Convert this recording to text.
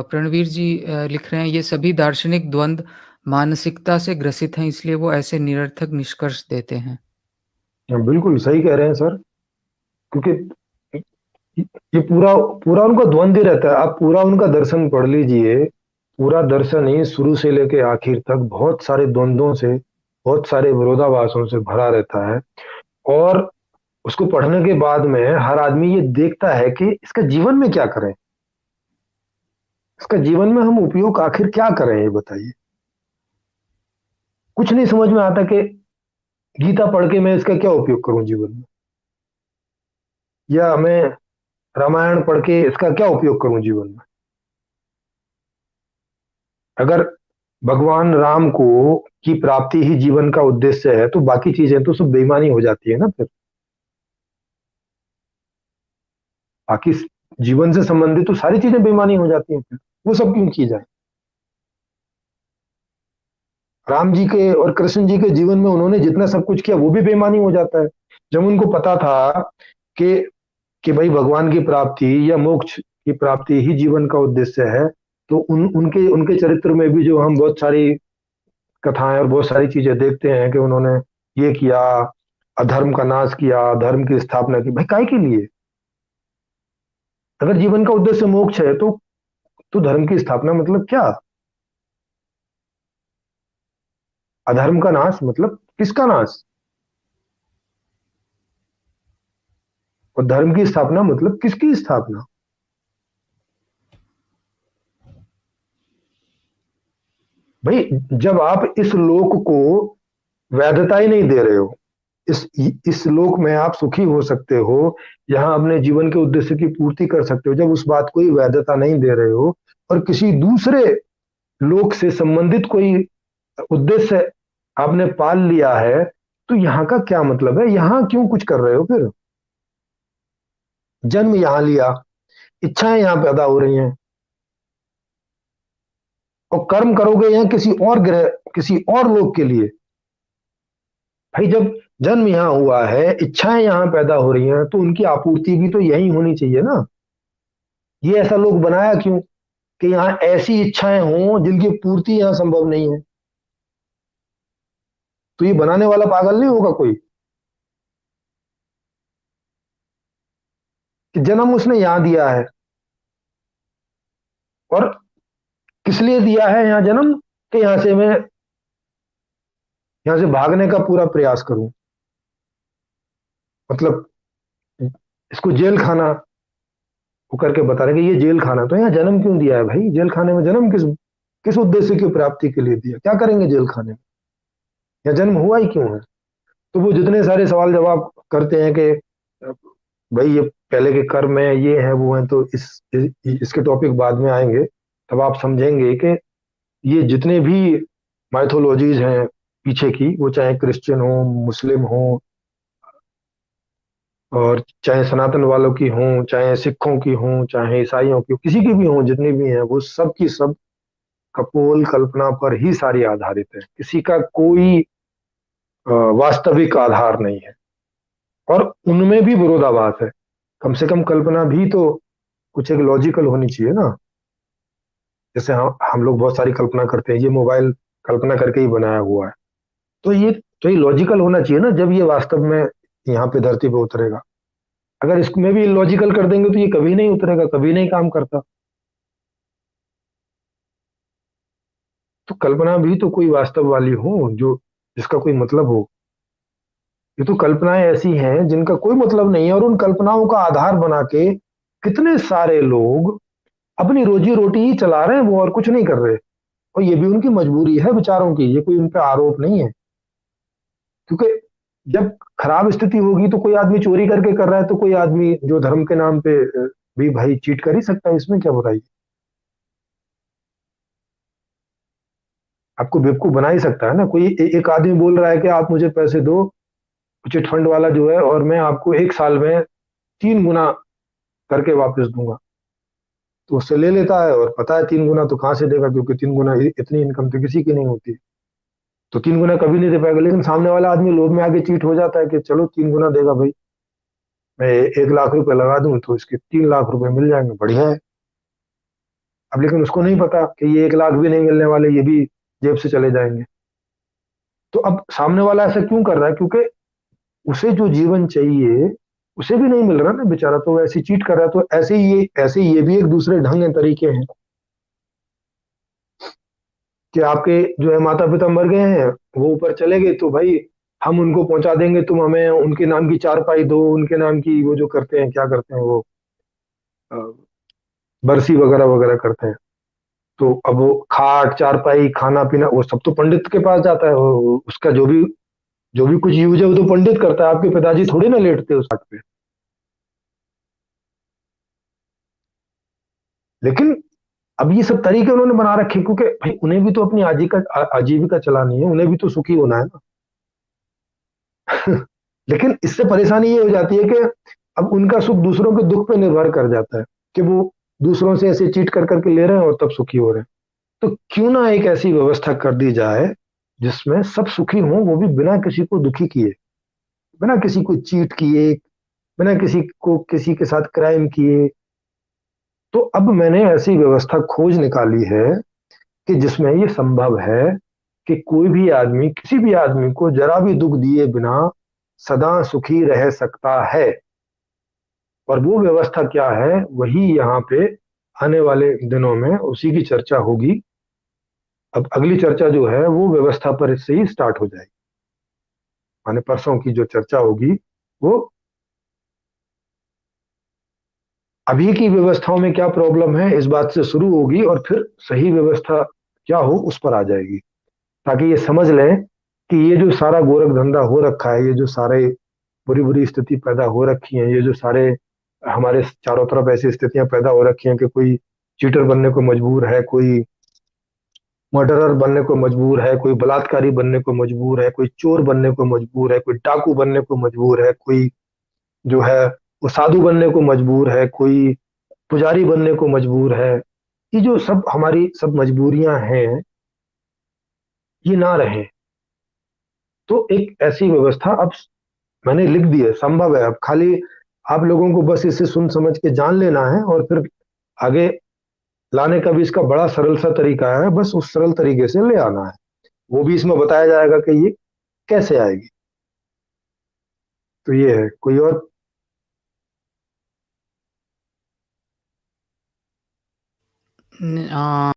प्रणवीर जी लिख रहे हैं, ये सभी दार्शनिक द्वंद्व मानसिकता से ग्रसित हैं, इसलिए वो ऐसे निरर्थक निष्कर्ष देते हैं। बिल्कुल सही कह रहे हैं सर। क्योंकि ये पूरा पूरा उनका द्वंद ही रहता है। आप पूरा उनका दर्शन पढ़ लीजिए। पूरा दर्शन ही शुरू से लेके आखिर तक बहुत सारे द्वंद्वों से, बहुत सारे विरोधाभासों से भरा रहता है। और उसको पढ़ने के बाद में हर आदमी ये देखता है कि इसका जीवन में क्या करें, इसका जीवन में हम उपयोग आखिर क्या करें, ये बताइए। कुछ नहीं समझ में आता कि गीता पढ़ के मैं इसका क्या उपयोग करूं जीवन में, या मैं रामायण पढ़ के इसका क्या उपयोग करूं जीवन में। अगर भगवान राम को की प्राप्ति ही जीवन का उद्देश्य है तो बाकी चीजें तो सब बेईमानी हो जाती है ना फिर। बाकी जीवन से संबंधित तो सारी चीजें बेईमानी हो जाती हैं, फिर वो सब क्यों की जाए। राम जी के और कृष्ण जी के जीवन में उन्होंने जितना सब कुछ किया वो भी बेईमानी हो जाता है। जब उनको पता था कि कि भाई भगवान की प्राप्ति या मोक्ष की प्राप्ति ही जीवन का उद्देश्य है, तो उनके उनके चरित्र में भी जो हम बहुत सारी कथाएं और बहुत सारी चीजें देखते हैं कि उन्होंने ये किया, अधर्म का नाश किया, धर्म की स्थापना की। भाई काय के लिए? अगर जीवन का उद्देश्य मोक्ष है तो धर्म की स्थापना मतलब क्या? अधर्म का नाश मतलब किसका नाश? और धर्म की स्थापना मतलब किसकी स्थापना? भाई जब आप इस लोक को वैधता ही नहीं दे रहे हो, इस लोक में आप सुखी हो सकते हो, यहाँ अपने जीवन के उद्देश्य की पूर्ति कर सकते हो, जब उस बात को ही वैधता नहीं दे रहे हो और किसी दूसरे लोक से संबंधित कोई उद्देश्य आपने पाल लिया है, तो यहाँ का क्या मतलब है? यहाँ क्यों कुछ कर रहे हो फिर? जन्म यहाँ लिया, इच्छाएं यहाँ पैदा हो रही हैं, और कर्म करोगे यहाँ किसी और ग्रह, किसी और लोक के लिए। भाई जब जन्म यहाँ हुआ है, इच्छाएं यहाँ पैदा हो रही हैं, तो उनकी आपूर्ति भी तो यही होनी चाहिए ना। ये ऐसा लोग बनाया क्यों कि यहाँ ऐसी इच्छाएं हों जिनकी पूर्ति यहाँ संभव नहीं है? तो ये बनाने वाला पागल नहीं होगा कोई कि जन्म उसने यहां दिया है, और किस लिए दिया है यहाँ जन्म? कि यहां से भागने का पूरा प्रयास करूं, मतलब इसको जेल खाना वो करके बता रहे कि ये जेल खाना। तो यहाँ जन्म क्यों दिया है भाई? जेल खाने में जन्म किस किस उद्देश्य की प्राप्ति के लिए दिया? क्या करेंगे जेल खाने में? या जन्म हुआ ही क्यों है? तो वो जितने सारे सवाल जवाब करते हैं कि भाई ये पहले के कर्म है, ये है वो है, तो इसके टॉपिक बाद में आएंगे। तब आप समझेंगे कि ये जितने भी माइथोलॉजीज हैं पीछे की, वो चाहे क्रिश्चियन हो, मुस्लिम हो, और चाहे सनातन वालों की हों, चाहे सिखों की हों, चाहे ईसाइयों की, किसी की भी हों, जितनी भी हैं, वो सब की सब कपोल कल्पना पर ही सारी आधारित है। किसी का कोई वास्तविक आधार नहीं है, और उनमें भी विरोधाभास है। कम से कम कल्पना भी तो कुछ एक लॉजिकल होनी चाहिए ना। जैसे हम लोग बहुत सारी कल्पना करते हैं, ये मोबाइल कल्पना करके ही बनाया हुआ है, तो ये लॉजिकल होना चाहिए ना जब ये वास्तव में यहाँ पे धरती पे उतरेगा। अगर इसमें भी लॉजिकल कर देंगे तो ये कभी नहीं उतरेगा, कभी नहीं काम करता। तो कल्पना भी तो कोई वास्तव वाली हो, जो जिसका कोई मतलब हो। ये तो कल्पनाएं ऐसी हैं जिनका कोई मतलब नहीं है, और उन कल्पनाओं का आधार बना के कितने सारे लोग अपनी रोजी रोटी ही चला रहे हैं, वो और कुछ नहीं कर रहे। और ये भी उनकी मजबूरी है बेचारों की, ये कोई उन पर आरोप नहीं है। क्योंकि जब खराब स्थिति होगी तो कोई आदमी चोरी करके कर रहा है, तो कोई आदमी जो धर्म के नाम पे भी भाई चीट कर ही सकता है, इसमें क्या बुराई? आपको बेवकूफ बना ही सकता है ना कोई। एक आदमी बोल रहा है कि आप मुझे पैसे दो, चिट फंड वाला जो है, और मैं आपको 1 साल में 3 गुना करके वापस दूंगा। तो उससे ले लेता है, और पता है 3 गुना तो कहाँ से देगा, क्योंकि 3 गुना इतनी इनकम तो किसी की नहीं होती। तो 3 गुना कभी नहीं दे पाएगा। लेकिन सामने वाला आदमी लोभ में आके चीट हो जाता है कि चलो 3 गुना देगा भाई, मैं 1 लाख रुपए लगा दूं तो इसके 3 लाख रुपए मिल जाएंगे, बढ़िया है। अब लेकिन उसको नहीं पता कि ये 1 लाख भी नहीं मिलने वाले, ये भी जेब से चले जाएंगे। तो अब सामने वाला ऐसा क्यों कर रहा है? क्योंकि उसे जो जीवन चाहिए उसे भी नहीं मिल रहा ना बेचारा, तो वो ऐसी चीट कर रहा है। तो ऐसे ही ये भी एक दूसरे ढंग है, तरीके हैं कि आपके जो है माता पिता मर गए हैं, वो ऊपर चले गए, तो भाई हम उनको पहुंचा देंगे, तुम हमें उनके नाम की चारपाई दो, उनके नाम की वो जो करते हैं, क्या करते हैं वो, अ, बरसी वगैरह वगैरह करते हैं। तो अब वो खाट चारपाई खाना पीना वो सब तो पंडित के पास जाता है, उसका जो भी कुछ यूज है वो तो पंडित करता है। आपके पिताजी थोड़ी ना लेटते उस खाट पे। लेकिन अब ये सब तरीके उन्होंने बना रखे, क्योंकि भाई उन्हें भी तो अपनी आजीविका चलानी है, उन्हें भी तो सुखी होना है ना। लेकिन इससे परेशानी ये हो जाती है कि अब उनका सुख दूसरों के दुख पे निर्भर कर जाता है, कि वो दूसरों से ऐसे चीट कर करके ले रहे हैं और तब सुखी हो रहे हैं। तो क्यों ना एक ऐसी व्यवस्था कर दी जाए जिसमें सब सुखी हों, वो भी बिना किसी को दुखी किए, बिना किसी को चीट किए, बिना किसी को किसी के साथ क्राइम किए। तो अब मैंने ऐसी व्यवस्था खोज निकाली है कि जिसमें ये संभव है कि कोई भी आदमी किसी भी आदमी को जरा भी दुख दिए बिना सदा सुखी रह सकता है। और वो व्यवस्था क्या है, वही यहाँ पे आने वाले दिनों में उसी की चर्चा होगी। अब अगली चर्चा जो है वो व्यवस्था पर इससे ही स्टार्ट हो जाएगी, माने परसों की जो चर्चा होगी वो अभी की व्यवस्थाओं में क्या प्रॉब्लम है इस बात से शुरू होगी, और फिर सही व्यवस्था क्या हो उस पर आ जाएगी, ताकि ये समझ लें कि ये जो सारा गोरख धंधा हो रखा है, ये जो सारे बुरी बुरी स्थिति पैदा हो रखी है, ये जो सारे हमारे चारों तरफ ऐसी स्थितियां पैदा हो रखी हैं कि कोई चीटर बनने को मजबूर है, कोई मर्डरर बनने को मजबूर है, कोई बलात्कारी बनने को मजबूर है, कोई चोर बनने को मजबूर है, कोई डाकू बनने को मजबूर है, कोई जो है वो साधु बनने को मजबूर है, कोई पुजारी बनने को मजबूर है। ये जो सब हमारी सब मजबूरियां हैं, ये ना रहे। तो एक ऐसी व्यवस्था अब मैंने लिख दी है, संभव है। अब खाली आप लोगों को बस इसे सुन समझ के जान लेना है, और फिर आगे लाने का भी इसका बड़ा सरल सा तरीका है, बस उस सरल तरीके से ले आना है। वो भी इसमें बताया जाएगा कि ये कैसे आएगी। तो ये है, कोई और? न